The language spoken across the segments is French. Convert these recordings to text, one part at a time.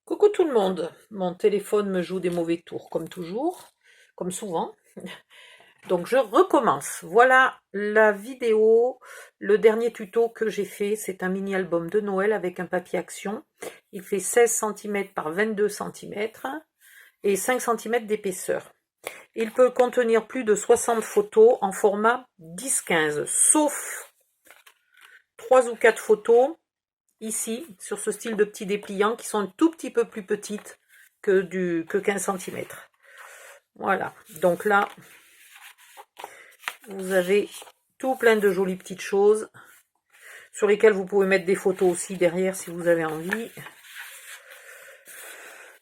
Coucou tout le monde, mon téléphone me joue des mauvais tours comme toujours, comme souvent. Donc je recommence. Voilà la vidéo, le dernier tuto que j'ai fait, c'est un mini album de Noël avec un papier action. Il fait 16 cm par 22 cm et 5 cm d'épaisseur. Il peut contenir plus de 60 photos en format 10-15, sauf 3 ou 4 photos ici, sur ce style de petits dépliants qui sont un tout petit peu plus petites que 15 cm. Voilà, donc là, vous avez tout plein de jolies petites choses sur lesquelles vous pouvez mettre des photos aussi derrière si vous avez envie.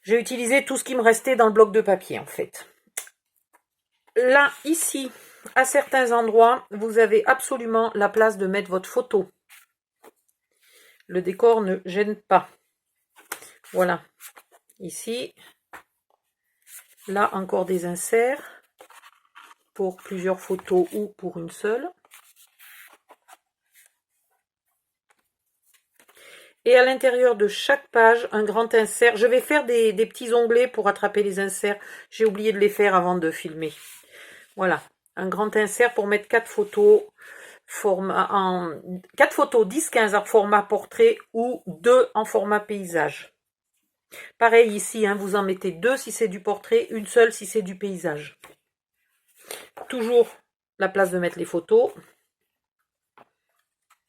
J'ai utilisé tout ce qui me restait dans le bloc de papier en fait. Là, ici, à certains endroits, vous avez absolument la place de mettre votre photo. Le décor ne gêne pas. Voilà. Ici, là encore des inserts pour plusieurs photos ou pour une seule. Et à l'intérieur de chaque page, un grand insert. Je vais faire des petits onglets pour attraper les inserts. J'ai oublié de les faire avant de filmer. Voilà, un grand insert pour mettre 4 photos 4 photos 10-15 en format portrait ou 2 en format paysage. Pareil ici, hein, vous en mettez 2 si c'est du portrait, une seule si c'est du paysage. Toujours la place de mettre les photos.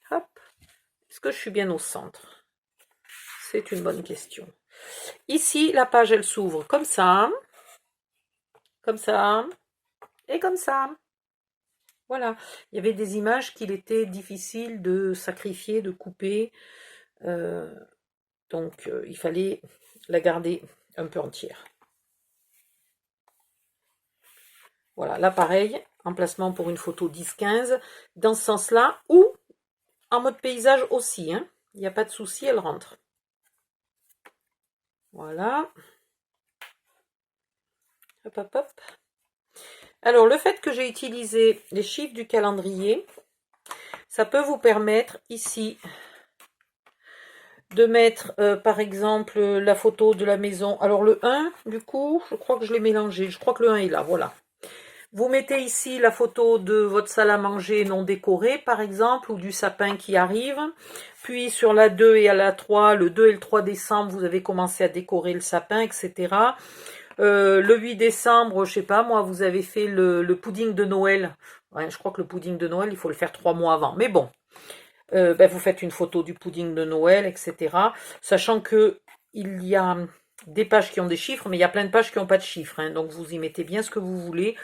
Hop. Est-ce que je suis bien au centre? C'est une bonne question. Ici, la page, elle s'ouvre comme ça et comme ça. Voilà. Il y avait des images qu'il était difficile de sacrifier, de couper. Donc, il fallait la garder un peu entière. Voilà, là pareil, emplacement pour une photo 10-15, dans ce sens-là, ou en mode paysage aussi, hein. Il n'y a pas de souci, elle rentre. Voilà. Hop, hop, hop. Alors, le fait que j'ai utilisé les chiffres du calendrier, ça peut vous permettre ici de mettre, par exemple, la photo de la maison. Alors, le 1, du coup, je crois que je l'ai mélangé. Je crois que le 1 est là, voilà. Vous mettez ici la photo de votre salle à manger non décorée, par exemple, ou du sapin qui arrive. Puis sur la 2 et à la 3, le 2 et le 3 décembre, vous avez commencé à décorer le sapin, etc. Le 8 décembre, je sais pas, moi, vous avez fait le pudding de Noël. Ouais, je crois que le pudding de Noël, il faut le faire 3 mois avant. Mais bon, vous faites une photo du pudding de Noël, etc. Sachant que il y a des pages qui ont des chiffres, mais il y a plein de pages qui n'ont pas de chiffres. Hein, donc vous y mettez bien ce que vous voulez.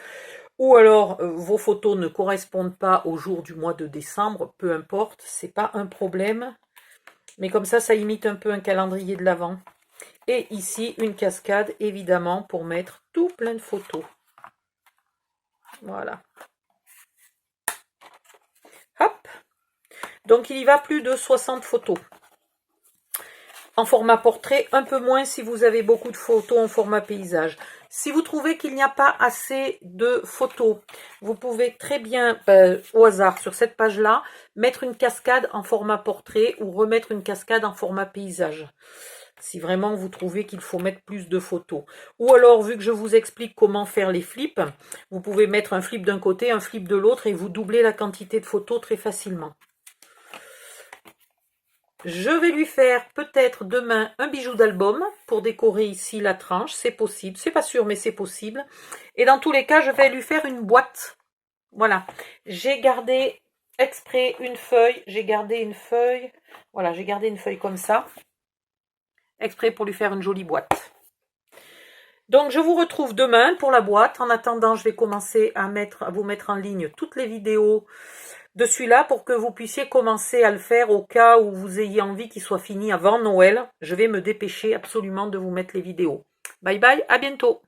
Ou alors, vos photos ne correspondent pas au jour du mois de décembre, peu importe, c'est pas un problème. Mais comme ça imite un peu un calendrier de l'Avent. Et ici, une cascade, évidemment, pour mettre tout plein de photos. Voilà. Hop. Donc, il y va plus de 60 photos. En format portrait, un peu moins si vous avez beaucoup de photos en format paysage. Si vous trouvez qu'il n'y a pas assez de photos, vous pouvez très bien, au hasard, sur cette page-là, mettre une cascade en format portrait ou remettre une cascade en format paysage. Si vraiment vous trouvez qu'il faut mettre plus de photos. Ou alors, vu que je vous explique comment faire les flips, vous pouvez mettre un flip d'un côté, un flip de l'autre et vous doublez la quantité de photos très facilement. Je vais lui faire peut-être demain un bijou d'album pour décorer ici la tranche. C'est possible, c'est pas sûr, mais c'est possible. Et dans tous les cas, je vais lui faire une boîte. Voilà. J'ai gardé exprès une feuille. J'ai gardé une feuille. Voilà, j'ai gardé une feuille comme ça. Exprès pour lui faire une jolie boîte. Donc, je vous retrouve demain pour la boîte. En attendant, je vais commencer à vous mettre en ligne toutes les vidéos de celui-là pour que vous puissiez commencer à le faire au cas où vous ayez envie qu'il soit fini avant Noël. Je vais me dépêcher absolument de vous mettre les vidéos. Bye bye, à bientôt.